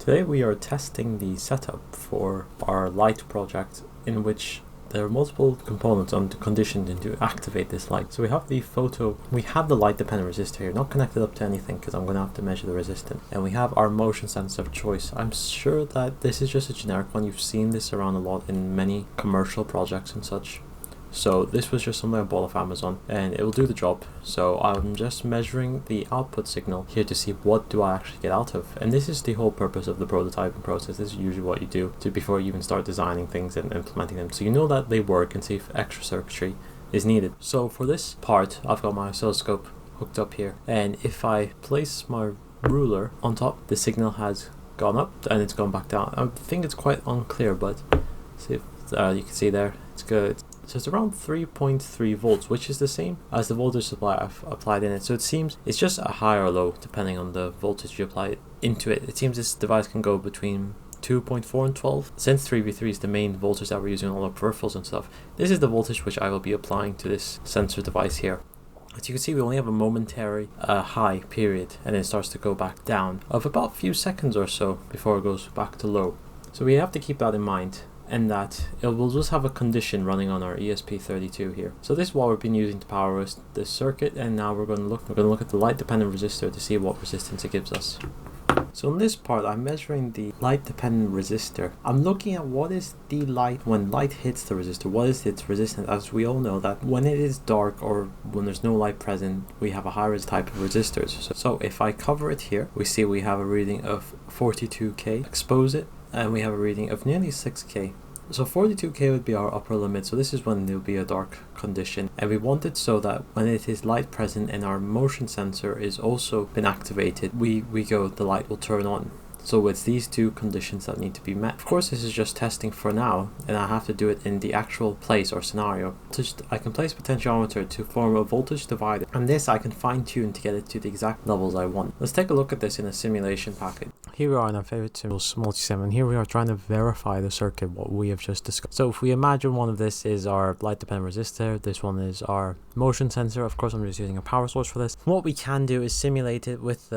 Today we are testing the setup for our light project, in which there are multiple components conditioned to activate this light. So we have the light dependent resistor here, not connected up to anything because I'm going to have to measure the resistance. And we have our motion sensor of choice. I'm sure that this is just a generic one. You've seen this around a lot in many commercial projects and such. So this was just something I bought off Amazon and it will do the job. So I'm just measuring the output signal here to see what do I actually get out of. And this is the whole purpose of the prototyping process. This is usually what you do before you even start designing things and implementing them. So you know that they work and see if extra circuitry is needed. So for this part, I've got my oscilloscope hooked up here. And if I place my ruler on top, the signal has gone up and it's gone back down. I think it's quite unclear, but see if you can see there, it's good. So it's around 3.3 volts, which is the same as the voltage supply I've applied in it. So it seems it's just a high or low depending on the voltage you apply into it. It seems this device can go between 2.4 and 12. Since 3v3 is the main voltage that we're using on all our peripherals and stuff, this is the voltage which I will be applying to this sensor device here. As you can see, we only have a momentary high period, and it starts to go back down of about a few seconds or so before it goes back to low. So we have to keep that in mind, and that it will just have a condition running on our ESP32 here. So this is what we've been using to power this circuit, and now we're going to look at the light dependent resistor to see what resistance it gives us. So in this part, I'm measuring the light dependent resistor. I'm looking at what is the light when light hits the resistor, what is its resistance, as we all know that when it is dark or when there's no light present, we have a high resistance type of resistors. So if I cover it here, we see we have a reading of 42k, expose it, and we have a reading of nearly 6k. So 42k would be our upper limit, so this is when there will be a dark condition, and we want it so that when it is light present and our motion sensor is also been activated, the light will turn on. So it's these two conditions that need to be met. Of course, this is just testing for now, and I have to do it in the actual place or scenario. I can place potentiometer to form a voltage divider, and this I can fine tune to get it to the exact levels I want. Let's take a look at this in a simulation package. Here we are in our favorite tools, MultiSim, and here we are trying to verify the circuit, what we have just discussed. So if we imagine one of this is our light dependent resistor, this one is our motion sensor. Of course, I'm just using a power source for this. What we can do is simulate it with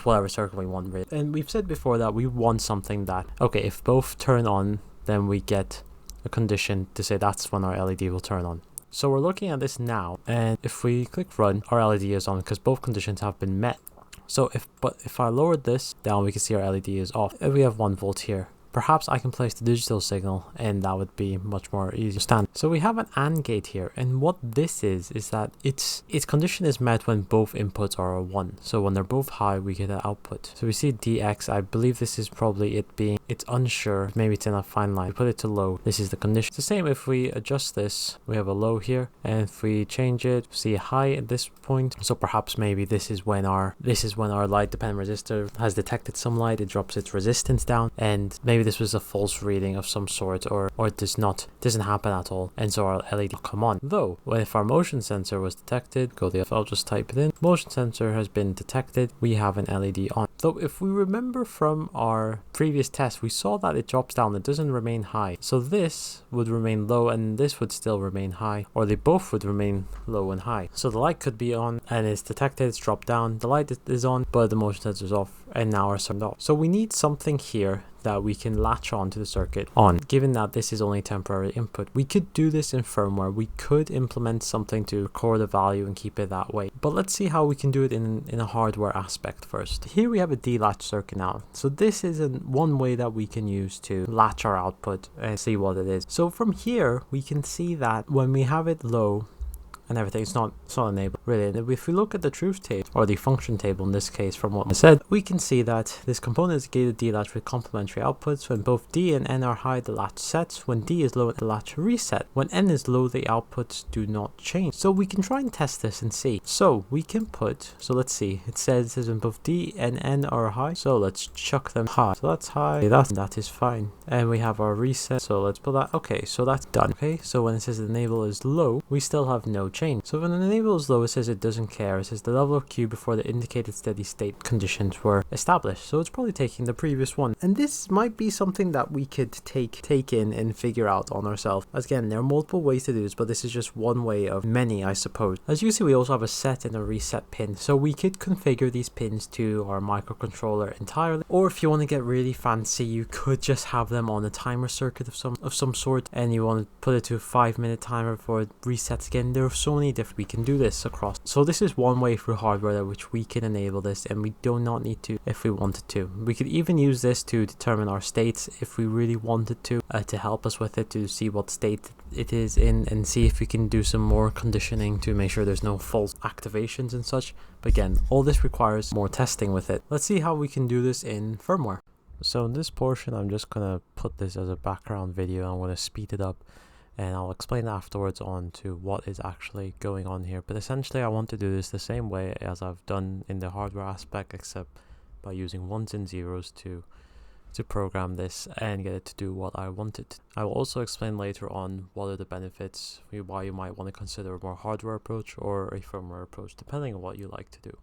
whatever circuit we want, really. And we've said before that we want something that, okay, if both turn on, then we get a condition to say that's when our LED will turn on. So we're looking at this now, and if we click run, our LED is on because both conditions have been met. So if I lowered this down, we can see our LED is off. We have 1 volt here. Perhaps I can place the digital signal, and that would be much more easy to understand. So we have an AND gate here, and what this is that its condition is met when both inputs are 1. So when they're both high, we get an output. So we see DX. I believe this is probably it's unsure. Maybe it's in a fine line. We put it to low. This is the condition. It's the same if we adjust this. We have a low here, and if we change it, we see a high at this point. So perhaps maybe this is when our light dependent resistor has detected some light. It drops its resistance down, and maybe this was a false reading of some sort, or it doesn't happen at all, and so our LED will come on. Though if our motion sensor was detected, I'll just type it in, motion sensor has been detected, we have an LED on. Though if we remember from our previous test, we saw that it drops down, it doesn't remain high. So this would remain low and this would still remain high, or they both would remain low and high. So the light could be on and it's detected, it's dropped down, the light is on but the motion sensor is off, and now our circuit off. So we need something here that we can latch on to the circuit on, given that this is only temporary input. We could do this in firmware. We could implement something to record a value and keep it that way. But let's see how we can do it in a hardware aspect first. Here we have a delatch circuit now. So this is one way that we can use to latch our output and see what it is. So from here, we can see that when we have it low, and everything, it's not enabled really. And if we look at the truth table, or the function table in this case from what I said, we can see that this component is gated delatch with complementary outputs. When both D and N are high, the latch sets. When D is low, the latch reset. When N is low, the outputs do not change. So we can try and test this and see. So we can let's see, it says when both D and N are high, so let's chuck them high. So that's high, that is fine. And we have our reset, so let's put that, okay, so that's done. Okay, so when it says enable is low, we still have no change. So when it enables low, it says it doesn't care. It says the level of Q before the indicated steady state conditions were established. So it's probably taking the previous one. And this might be something that we could take in and figure out on ourselves. Again, there are multiple ways to do this, but this is just one way of many, I suppose. As you see, we also have a set and a reset pin. So we could configure these pins to our microcontroller entirely. Or if you want to get really fancy, you could just have them on a timer circuit of some sort, and you want to put it to a 5-minute timer before it resets again. There are so many different, we can do this across. So this is one way through hardware which we can enable this, and we do not need to if we wanted to. We could even use this to determine our states if we really wanted to help us with it, to see what state it is in and see if we can do some more conditioning to make sure there's no false activations and such. But again, all this requires more testing with it. Let's see how we can do this in firmware. So in this portion, I'm just gonna put this as a background video. I'm gonna speed it up and I'll explain afterwards on to what is actually going on here. But essentially I want to do this the same way as I've done in the hardware aspect, except by using ones and zeros to program this and get it to do what I want it to. I will also explain later on what are the benefits, why you might want to consider a more hardware approach or a firmware approach, depending on what you like to do.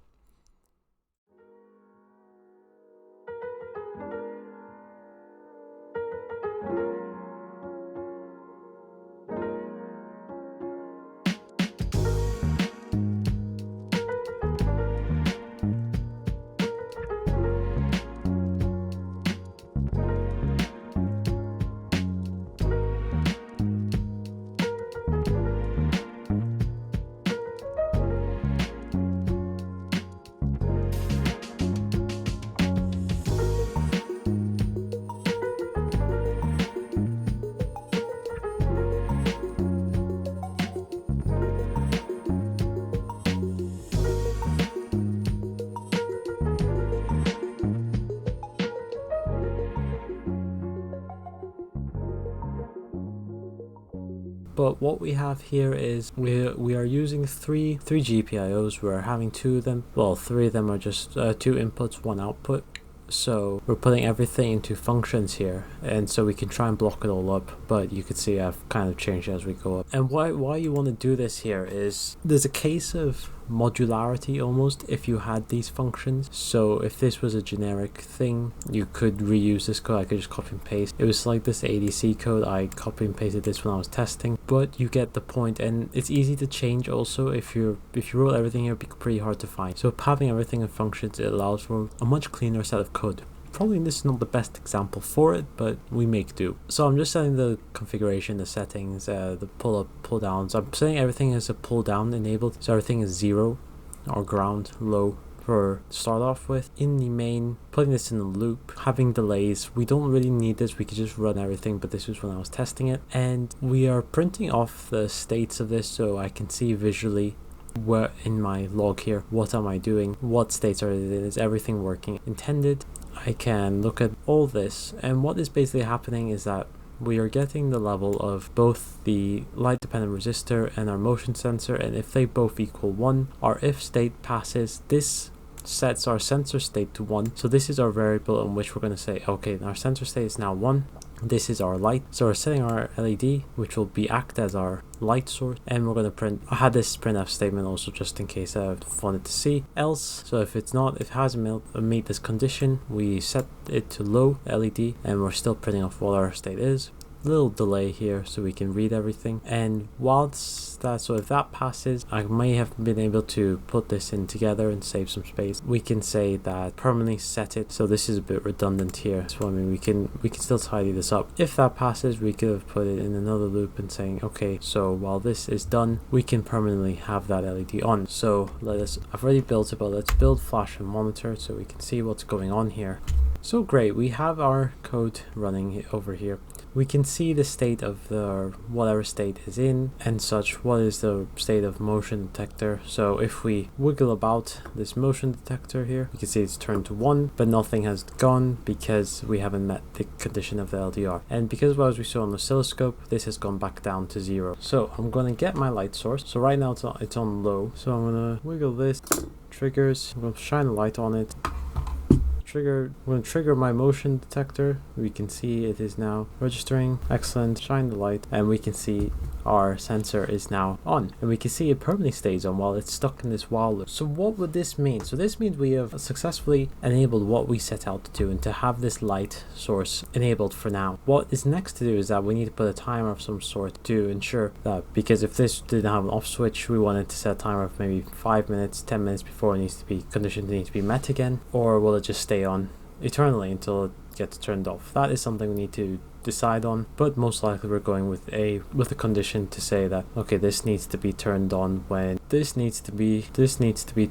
But what we have here is we are using three GPIOs. We're having two of them. Well, three of them are just two inputs, one output. So we're putting everything into functions here, and so we can try and block it all up, but you can see I've kind of changed it as we go up. And why you want to do this here is there's a case of modularity almost if you had these functions. So if this was a generic thing, you could reuse this code. I could just copy and paste. It was like this ADC code. I copy and pasted this when I was testing, but you get the point, and it's easy to change also. If you wrote everything here, it'd be pretty hard to find. So having everything in functions, it allows for a much cleaner set of code. Probably this is not the best example for it, but we make do. So I'm just setting the configuration, the settings, the pull up, pull downs. I'm setting everything as a pull down enabled, so everything is 0 or ground, low for start off with. In the main, putting this in a loop, having delays. We don't really need this, we could just run everything, but this was when I was testing it. And we are printing off the states of this so I can see visually where in my log here, what am I doing, what states are it in, is everything working intended. I can look at all this, and what is basically happening is that we are getting the level of both the light dependent resistor and our motion sensor, and if they both equal 1, our if state passes. This sets our sensor state to 1, so this is our variable in which we're going to say, okay, our sensor state is now 1. This is our light, so we're setting our LED, which will act as our light source, and we're going to print. I had this printf statement also just in case I wanted to see else. So if it hasn't meet this condition, we set it to low LED, and we're still printing off what our state is. Little delay here so we can read everything, and whilst that, so if that passes, I may have been able to put this in together and save some space. We can say that permanently set it, so this is a bit redundant here, so I mean we can still tidy this up. If that passes, we could have put it in another loop and saying, okay, so while this is done, we can permanently have that LED on. So I've already built it, but let's build flash and monitor so we can see what's going on here. So great, we have our code running over here. We can see the state of the whatever state is in and such. What is the state of motion detector? So if we wiggle about this motion detector here, you can see it's turned to 1, but nothing has gone because we haven't met the condition of the LDR. And because as we saw on the oscilloscope, this has gone back down to 0. So I'm going to get my light source. So right now it's on low. So I'm going to wiggle this, triggers, I'm going to shine a light on it. I'm going to trigger my motion detector. We can see it is now registering. Excellent. Shine the light, and we can see our sensor is now on, and we can see it permanently stays on while it's stuck in this while loop. So what would this mean? So this means we have successfully enabled what we set out to do, and to have this light source enabled for now. What is next to do is that we need to put a timer of some sort to ensure that, because if this didn't have an off switch, we wanted to set a timer of maybe 5 minutes, 10 minutes before it needs to be conditioned, needs to be met again, or will it just stay on eternally until it gets turned off? That is something we need to decide on, but most likely we're going with a condition to say that, okay, this needs to be turned on when this needs to be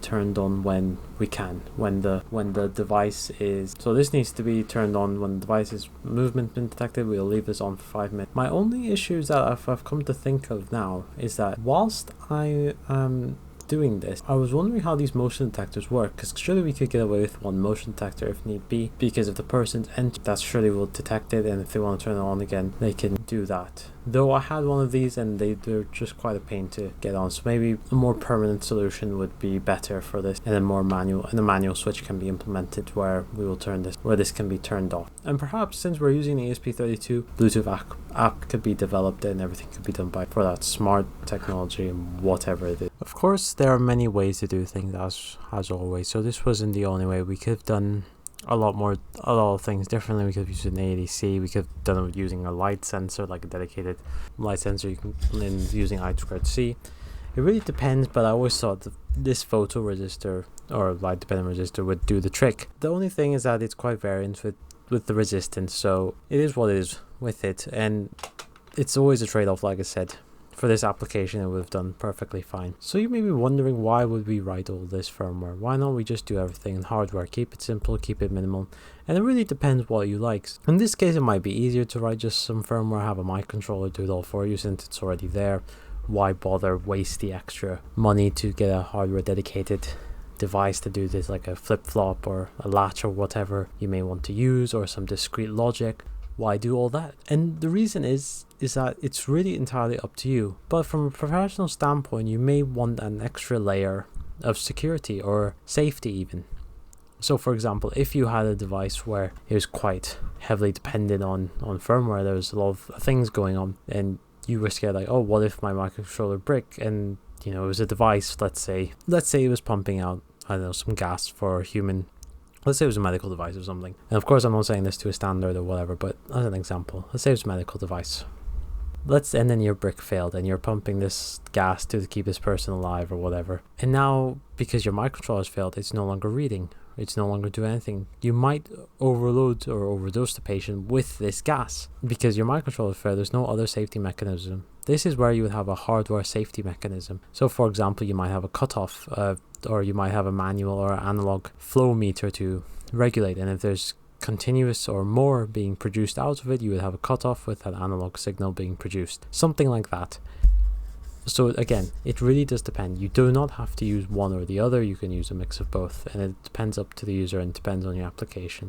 turned on when we can, when the device is, so this needs to be turned on when the device's movement been detected. We'll leave this on for 5 minutes. My only issues that I've come to think of now is that whilst I am doing this, I was wondering how these motion detectors work, because surely we could get away with one motion detector if need be, because if the person's entered, that surely will detect it, and if they want to turn it on again, they can do that. Though I had one of these and they're just quite a pain to get on, so maybe a more permanent solution would be better for this, and a manual switch can be implemented where this can be turned off. And perhaps since we're using the ESP32, Bluetooth app could be developed and everything could be done for that smart technology and whatever it is. Of course, there are many ways to do things as always, so this wasn't the only way. We could have done a lot of things differently. We could have used an ADC, we could have done it with using a light sensor, like a dedicated light sensor, using I2C. It really depends, but I always thought that this photo resistor or light dependent resistor would do the trick. The only thing is that it's quite variant with the resistance, so it is what it is with it, and it's always a trade-off. Like I said, for this application it would have done perfectly fine. So you may be wondering, why would we write all this firmware? Why not we just do everything in hardware, keep it simple, keep it minimal? And it really depends what you like. In this case it might be easier to write just some firmware, have a microcontroller do it all for you since it's already there. Why bother waste the extra money to get a hardware dedicated device to do this, like a flip-flop or a latch or whatever you may want to use, or some discrete logic? Why do all that? And the reason is that it's really entirely up to you. But from a professional standpoint, you may want an extra layer of security or safety even. So for example, if you had a device where it was quite heavily dependent on firmware, there was a lot of things going on, and you were scared, like, oh, what if my microcontroller brick? And it was a device, let's say it was pumping out, I don't know, some gas for human. Let's say it was a medical device or something. And of course, I'm not saying this to a standard or whatever, but as an example, let's say it's a medical device. And then your brick failed and you're pumping this gas to keep this person alive or whatever. And now, because your microcontroller has failed, it's no longer reading. It's no longer doing anything. You might overload or overdose the patient with this gas because your microcontroller failed. There's no other safety mechanism. This is where you would have a hardware safety mechanism. So for example, you might have a cutoff, or you might have a manual or analog flow meter to regulate. And if there's continuous or more being produced out of it, you would have a cutoff with that analog signal being produced. Something like that. So again, it really does depend. You do not have to use one or the other. You can use a mix of both, and it depends up to the user and depends on your application.